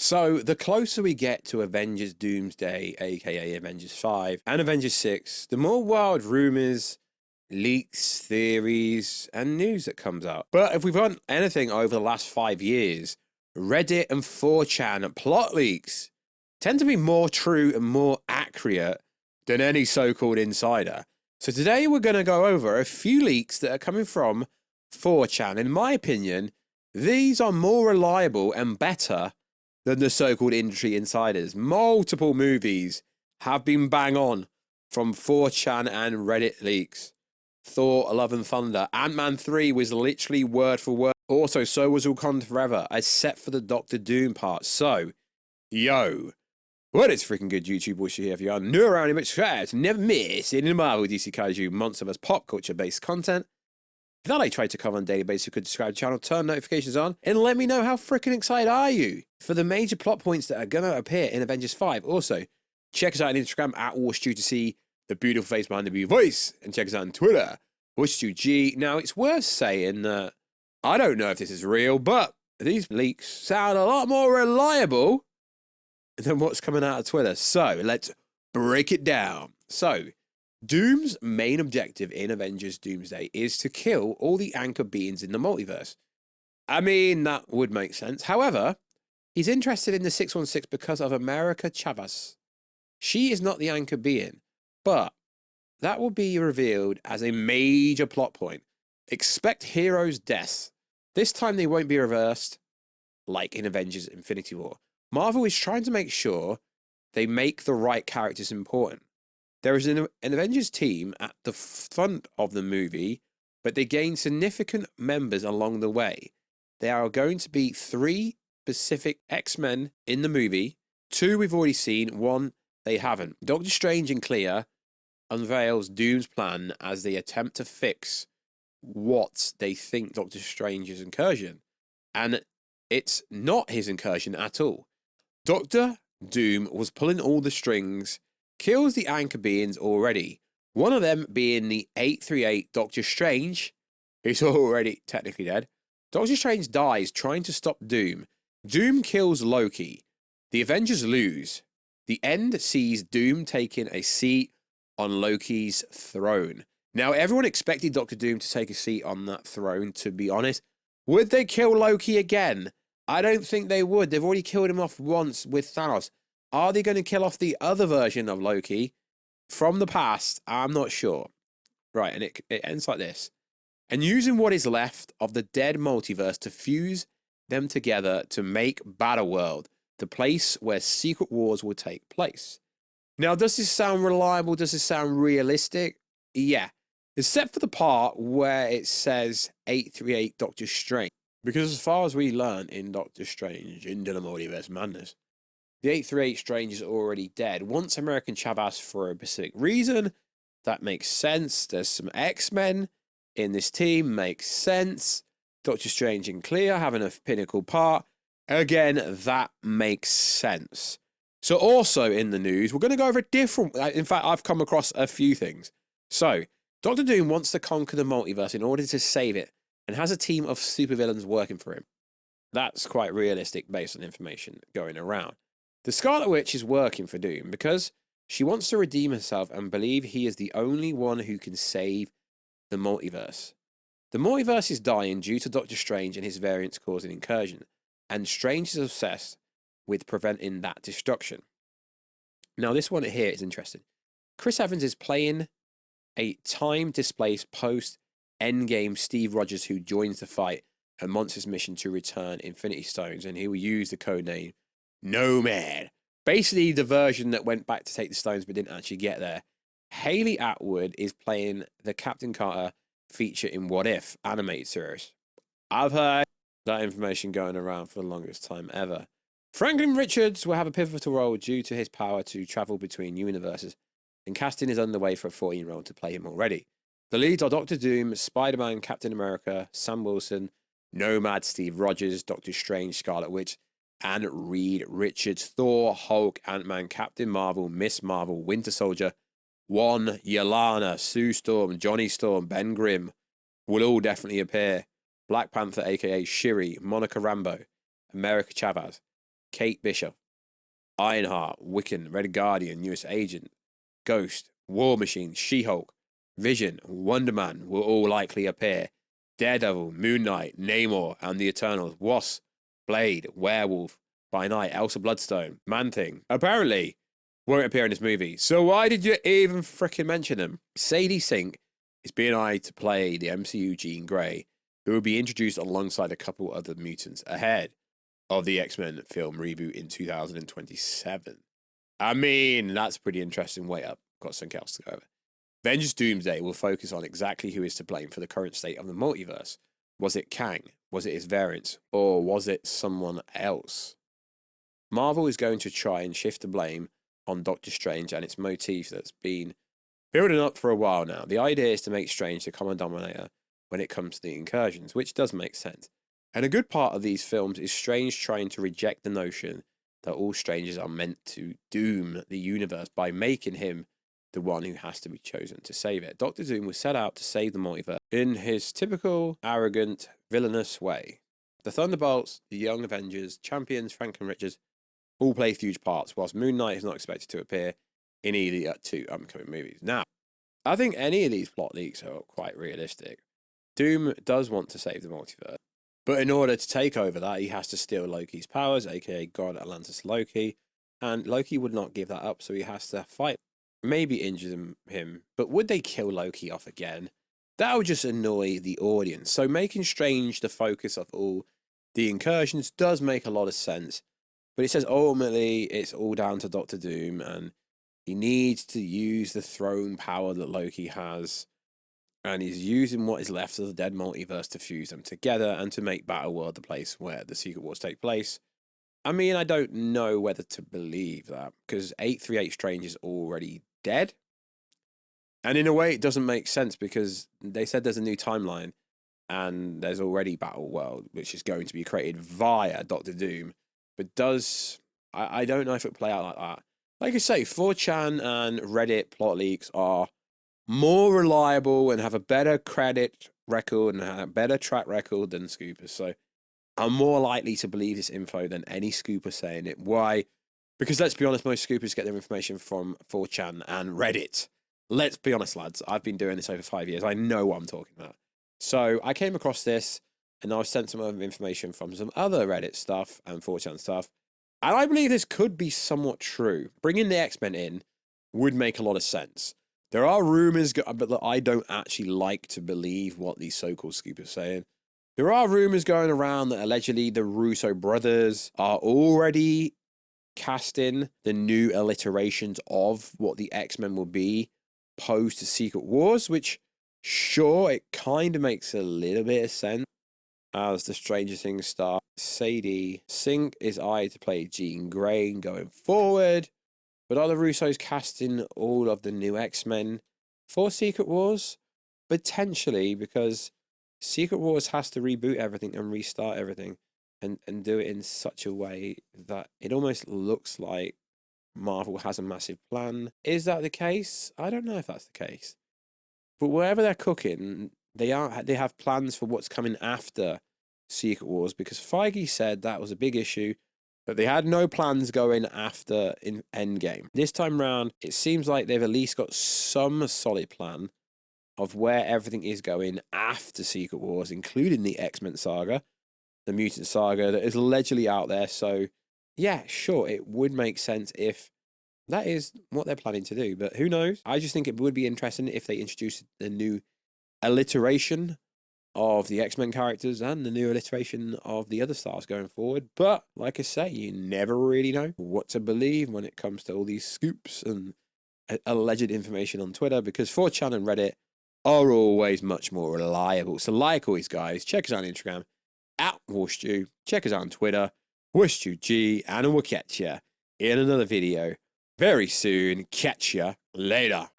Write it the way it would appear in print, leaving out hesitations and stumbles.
So, the closer we get to Avengers Doomsday, aka Avengers 5, and Avengers 6, the more wild rumours, leaks, theories, and news that comes out. But if we've done anything over the last 5 years, Reddit and 4chan plot leaks tend to be more true and more accurate than any so-called insider. So today we're going to go over a few leaks that are coming from 4chan. In my opinion, these are more reliable and better than the so-called industry insiders. Multiple movies have been bang on from 4chan and Reddit leaks. Thor, Love and Thunder. Ant-Man 3 was literally word for word. Also, so was Wakanda Forever, except for the Doctor Doom part. So, yo, what is freaking good, YouTube? Warstu here. If you are new around here, subscribe to never miss any Marvel, DC, Kaiju, Monsterverse, pop culture-based content. If that I try to cover on a daily basis, you could subscribe to the channel, turn notifications on, and let me know how freaking excited are you for the major plot points that are going to appear in Avengers 5. Also, check us out on Instagram at Warstu to see the beautiful face behind the beautiful voice, and check us out on Twitter, WarstuG. Now, it's worth saying that I don't know if this is real, but these leaks sound a lot more reliable than what's coming out of Twitter. So, let's break it down. So, Doom's main objective in Avengers Doomsday is to kill all the anchor beings in the multiverse. I mean, that would make sense. However, he's interested in the 616 because of America Chavez. She is not the anchor being, but that will be revealed as a major plot point. Expect heroes' deaths. This time they won't be reversed like in Avengers Infinity War. Marvel is trying to make sure they make the right characters important. There is an Avengers team at the front of the movie, but they gain significant members along the way. There are going to be 3 specific X-Men in the movie. 2 we've already seen, 1 they haven't. Doctor Strange and Clea unveils Doom's plan as they attempt to fix what they think Doctor Strange's incursion. And it's not his incursion at all. Doctor Doom was pulling all the strings, kills the anchor beings already. One of them being the 838 Doctor Strange, who's already technically dead. Doctor Strange dies trying to stop Doom. Doom kills Loki. The Avengers lose. The end sees Doom taking a seat on Loki's throne. Now, everyone expected Doctor Doom to take a seat on that throne, to be honest. Would they kill Loki again? I don't think they would. They've already killed him off once with Thanos. Are they going to kill off the other version of Loki from the past? I'm not sure. Right, and it ends like this. And using what is left of the dead multiverse to fuse them together to make Battleworld, the place where Secret Wars will take place. Now, does this sound reliable? Does this sound realistic? Yeah. Except for the part where it says 838 Doctor Strange. Because as far as we learn in Doctor Strange, into the Multiverse Madness, the 838 Strange is already dead. Once American Chavez for a specific reason, that makes sense. There's some X-Men in this team, makes sense. Doctor Strange and Clea having a pinnacle part. Again, that makes sense. So also in the news, we're going to go over a different... In fact, I've come across a few things. So, Doctor Doom wants to conquer the multiverse in order to save it and has a team of supervillains working for him. That's quite realistic based on information going around. The Scarlet Witch is working for Doom because she wants to redeem herself and believe he is the only one who can save the multiverse. The multiverse is dying due to Doctor Strange and his variants causing incursion, and Strange is obsessed with preventing that destruction. Now, this one here is interesting. Chris Evans is playing a time-displaced post-Endgame Steve Rogers who joins the fight and wants his mission to return Infinity Stones, and he will use the codename Nomad. Basically, the version that went back to take the stones but didn't actually get there. Haley Atwood is playing the Captain Carter feature in What If animated series. I've heard that information going around for the longest time ever. Franklin Richards will have a pivotal role due to his power to travel between universes, and casting is underway for a 14-year-old to play him already. The leads are Doctor Doom, Spider-Man, Captain America, Sam Wilson, Nomad, Steve Rogers, Doctor Strange, Scarlet Witch, and Reed Richards. Thor, Hulk, Ant-Man, Captain Marvel, Miss Marvel, Winter Soldier, One, Yelena, Sue Storm, Johnny Storm, Ben Grimm will all definitely appear. Black Panther, aka Shuri, Monica Rambeau, America Chavez, Kate Bishop, Ironheart, Wiccan, Red Guardian, US Agent, Ghost, War Machine, She-Hulk, Vision, Wonder Man will all likely appear. Daredevil, Moon Knight, Namor, and the Eternals, Wasp, Blade, Werewolf, by Night, Elsa Bloodstone, Man-Thing, apparently won't appear in this movie. So why did you even frickin' mention them? Sadie Sink is being eyed to play the MCU Jean Grey, who will be introduced alongside a couple other mutants ahead of the X-Men film reboot in 2027. I mean, that's pretty interesting. Wait up, got something else to go over. Avengers Doomsday will focus on exactly who is to blame for the current state of the multiverse. Was it Kang? Was it his variants? Or was it someone else? Marvel is going to try and shift the blame on Doctor Strange and its motif that's been building up for a while now. The idea is to make Strange the common denominator when it comes to the incursions, which does make sense. And a good part of these films is Strange trying to reject the notion that all strangers are meant to doom the universe by making him the one who has to be chosen to save it. Doctor Doom was set out to save the multiverse in his typical, arrogant, villainous way. The Thunderbolts, the Young Avengers, Champions, Franklin Richards, all play huge parts, whilst Moon Knight is not expected to appear in either two upcoming movies. Now, I think any of these plot leaks are quite realistic. Doom does want to save the multiverse, but in order to take over that, he has to steal Loki's powers, aka God Atlantis Loki, and Loki would not give that up, so he has to fight. Maybe injure him, but would they kill Loki off again? That would just annoy the audience. So making Strange the focus of all the incursions does make a lot of sense. But it says ultimately it's all down to Doctor Doom, and he needs to use the throne power that Loki has, and he's using what is left of the dead multiverse to fuse them together and to make Battleworld the place where the Secret Wars take place. I mean, I don't know whether to believe that, because 838 Strange is already dead. And in a way, it doesn't make sense, because they said there's a new timeline, and there's already Battleworld, which is going to be created via Doctor Doom. But I don't know if it'll play out like that. Like I say, 4chan and Reddit plot leaks are more reliable and have a better credit record and have a better track record than Scoopers. So I'm more likely to believe this info than any Scooper saying it. Why? Because let's be honest, most Scoopers get their information from 4chan and Reddit. Let's be honest, lads. I've been doing this over 5 years. I know what I'm talking about. So I came across this, and I was sent some other information from some other Reddit stuff and 4chan stuff. And I believe this could be somewhat true. Bringing the X-Men in would make a lot of sense. There are rumors, but I don't actually like to believe what these so-called Scoopers are saying. There are rumors going around that allegedly the Russo brothers are already casting the new alliterations of what the X-Men will be post Secret Wars, which, sure, it kind of makes a little bit of sense as the Stranger Things star Sadie Sink is eyed to play Jean Grey going forward. But are the Russos casting all of the new X-Men for Secret Wars? Potentially, because Secret Wars has to reboot everything and restart everything and do it in such a way that it almost looks like Marvel has a massive plan. Is that the case? I don't know if that's the case. But wherever they're cooking, they have plans for what's coming after Secret Wars, because Feige said that was a big issue, that they had no plans going after in Endgame. This time round, it seems like they've at least got some solid plan of where everything is going after Secret Wars, including the X-Men saga, the Mutant saga that is allegedly out there. So yeah, sure, it would make sense if that is what they're planning to do, but who knows? I just think it would be interesting if they introduced the new alliteration of the X-Men characters and the new alliteration of the other stars going forward. But like I say, you never really know what to believe when it comes to all these scoops and alleged information on Twitter, because 4chan and Reddit are always much more reliable. So like always, guys, check us out on Instagram at Warstu, check us out on Twitter, WarstuG, and we'll catch ya in another video very soon. Catch ya later.